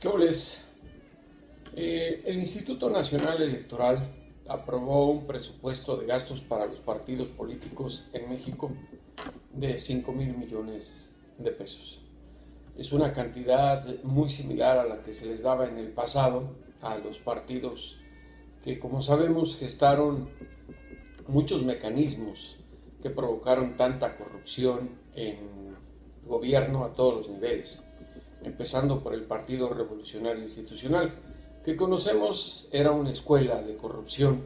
¿Qué les? El Instituto Nacional Electoral aprobó un presupuesto de gastos para los partidos políticos en México de 5,000 millones de pesos. Es una cantidad muy similar a la que se les daba en el pasado a los partidos que, como sabemos, gestaron muchos mecanismos que provocaron tanta corrupción en el gobierno a todos los niveles, empezando por el Partido Revolucionario Institucional, que conocemos era una escuela de corrupción,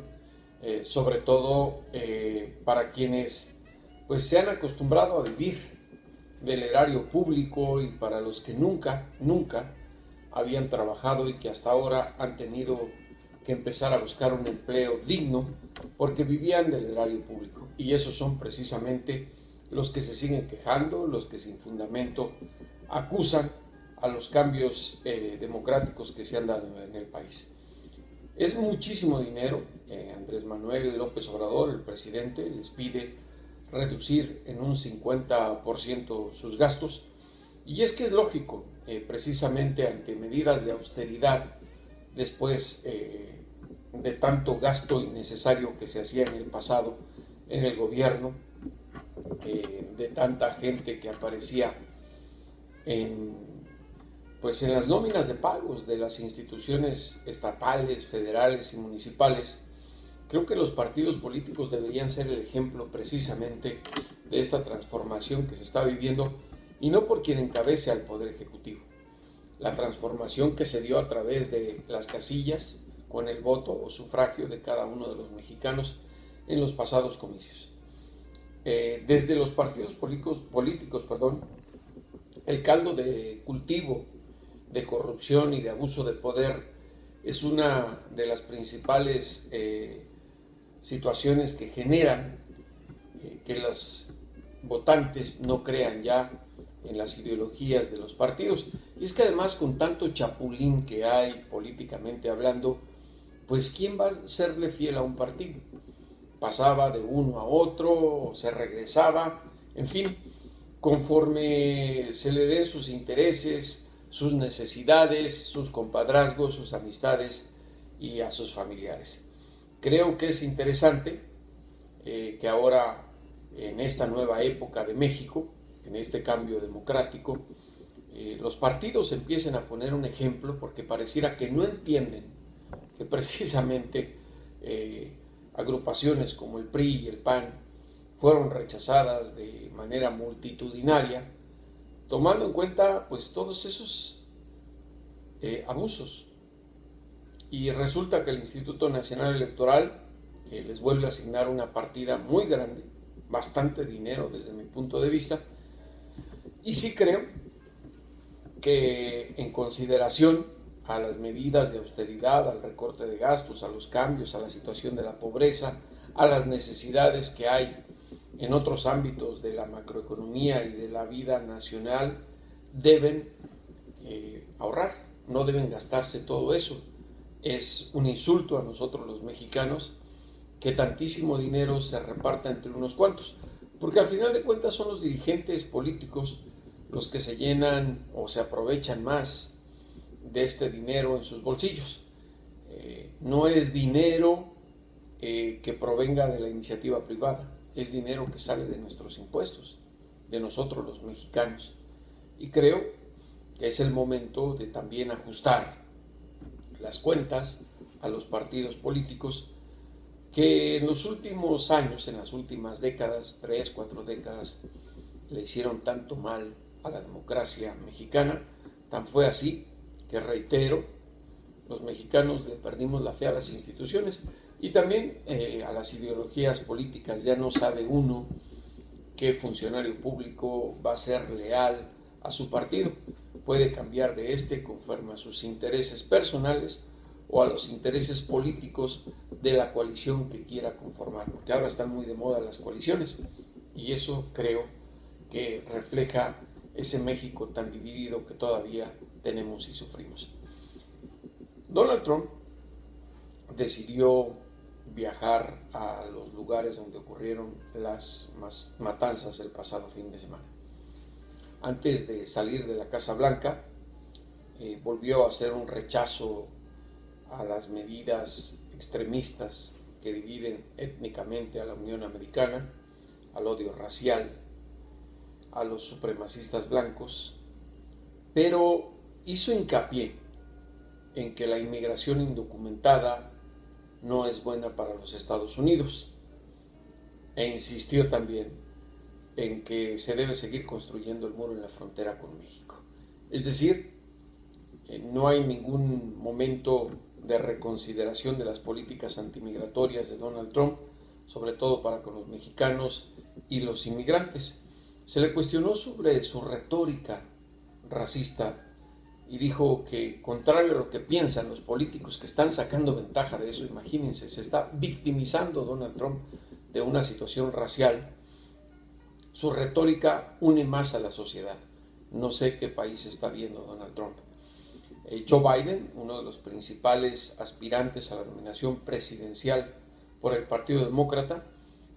sobre todo para quienes pues se han acostumbrado a vivir del erario público y para los que nunca habían trabajado y que hasta ahora han tenido que empezar a buscar un empleo digno porque vivían del erario público. Y esos son precisamente los que se siguen quejando, los que sin fundamento acusan a los cambios democráticos que se han dado en el país. Es muchísimo dinero. Andrés Manuel López Obrador, el presidente, les pide reducir en un 50% sus gastos. Y es que es lógico, precisamente ante medidas de austeridad, después de tanto gasto innecesario que se hacía en el pasado en el gobierno, de tanta gente que aparecía en las nóminas de pagos de las instituciones estatales, federales y municipales. Creo que los partidos políticos deberían ser el ejemplo precisamente de esta transformación que se está viviendo, y no por quien encabece al Poder Ejecutivo. La transformación que se dio a través de las casillas con el voto o sufragio de cada uno de los mexicanos en los pasados comicios. Desde los partidos políticos, el caldo de cultivo de corrupción y de abuso de poder es una de las principales situaciones que generan que los votantes no crean ya en las ideologías de los partidos. Y es que además, con tanto chapulín que hay políticamente hablando, pues ¿quién va a serle fiel a un partido? Pasaba de uno a otro, se regresaba, en fin, conforme se le den sus intereses, sus necesidades, sus compadrazgos, sus amistades y a sus familiares. Creo que es interesante que ahora, en esta nueva época de México, en este cambio democrático, los partidos empiecen a poner un ejemplo, porque pareciera que no entienden que precisamente agrupaciones como el PRI y el PAN fueron rechazadas de manera multitudinaria, tomando en cuenta pues todos esos abusos. Y resulta que el Instituto Nacional Electoral les vuelve a asignar una partida muy grande, bastante dinero desde mi punto de vista, y sí creo que en consideración a las medidas de austeridad, al recorte de gastos, a los cambios, a la situación de la pobreza, a las necesidades que hay en otros ámbitos de la macroeconomía y de la vida nacional, deben ahorrar, no deben gastarse todo eso. Es un insulto a nosotros los mexicanos que tantísimo dinero se reparta entre unos cuantos, porque al final de cuentas son los dirigentes políticos los que se llenan o se aprovechan más de este dinero en sus bolsillos. No es dinero que provenga de la iniciativa privada, es dinero que sale de nuestros impuestos, de nosotros los mexicanos. Y creo que es el momento de también ajustar las cuentas a los partidos políticos que en los últimos años, en las últimas décadas, 3, 4 décadas, le hicieron tanto mal a la democracia mexicana. Tan fue así que, reitero, los mexicanos le perdimos la fe a las instituciones y también a las ideologías políticas. Ya no sabe uno qué funcionario público va a ser leal a su partido. Puede cambiar de conforme a sus intereses personales o a los intereses políticos de la coalición que quiera conformar, porque ahora están muy de moda las coaliciones, y eso creo que refleja ese México tan dividido que todavía tenemos y sufrimos. Donald Trump decidió viajar a los lugares donde ocurrieron las matanzas el pasado fin de semana. Antes de salir de la Casa Blanca, volvió a hacer un rechazo a las medidas extremistas que dividen étnicamente a la Unión Americana, al odio racial, a los supremacistas blancos, pero hizo hincapié en que la inmigración indocumentada no es buena para los Estados Unidos e insistió también en que se debe seguir construyendo el muro en la frontera con México. Es decir, no hay ningún momento de reconsideración de las políticas antimigratorias de Donald Trump, sobre todo para con los mexicanos y los inmigrantes. Se le cuestionó sobre su retórica racista y dijo que, contrario a lo que piensan los políticos que están sacando ventaja de eso, imagínense, se está victimizando Donald Trump de una situación racial, su retórica une más a la sociedad. No sé qué país está viendo Donald Trump. Joe Biden, uno de los principales aspirantes a la nominación presidencial por el Partido Demócrata,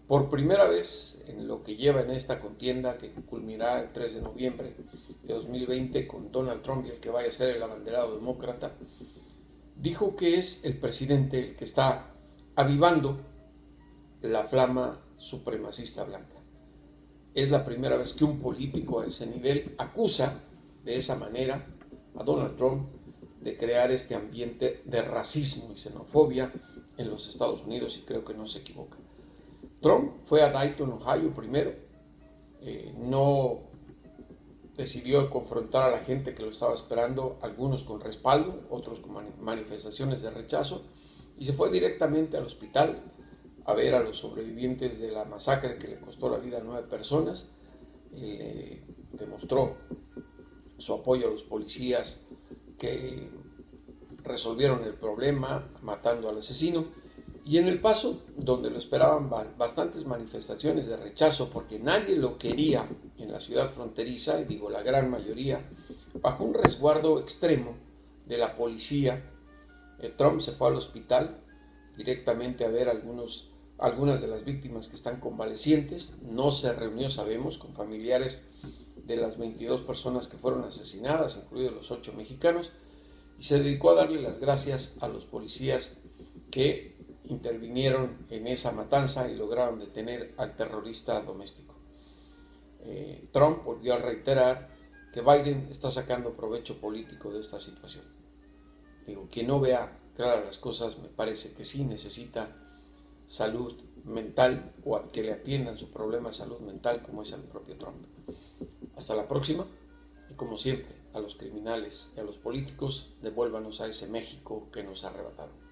por primera vez en lo que lleva en esta contienda, que culminará el 3 de noviembre de 2020 con Donald Trump y el que vaya a ser el abanderado demócrata, dijo que es el presidente el que está avivando la flama supremacista blanca. Es la primera vez que un político a ese nivel acusa de esa manera a Donald Trump de crear este ambiente de racismo y xenofobia en los Estados Unidos, y creo que no se equivoca. Trump fue a Dayton, Ohio primero, no decidió confrontar a la gente que lo estaba esperando, algunos con respaldo, otros con manifestaciones de rechazo, y se fue directamente al hospital a ver a los sobrevivientes de la masacre que le costó la vida a 9 personas. Le demostró su apoyo a los policías que resolvieron el problema matando al asesino, y en El Paso, donde lo esperaban bastantes manifestaciones de rechazo porque nadie lo quería en la ciudad fronteriza, y digo la gran mayoría, bajo un resguardo extremo de la policía, Trump se fue al hospital directamente a ver algunas de las víctimas que están convalecientes. No se reunió, sabemos, con familiares de las 22 personas que fueron asesinadas, incluidos los 8 mexicanos, y se dedicó a darle las gracias a los policías que intervinieron en esa matanza y lograron detener al terrorista doméstico. Trump volvió a reiterar que Biden está sacando provecho político de esta situación. Digo, quien no vea claras las cosas, me parece que sí necesita salud mental, o a que le atiendan su problema de salud mental, como es el propio Trump. Hasta la próxima, y como siempre, a los criminales y a los políticos, devuélvanos a ese México que nos arrebataron.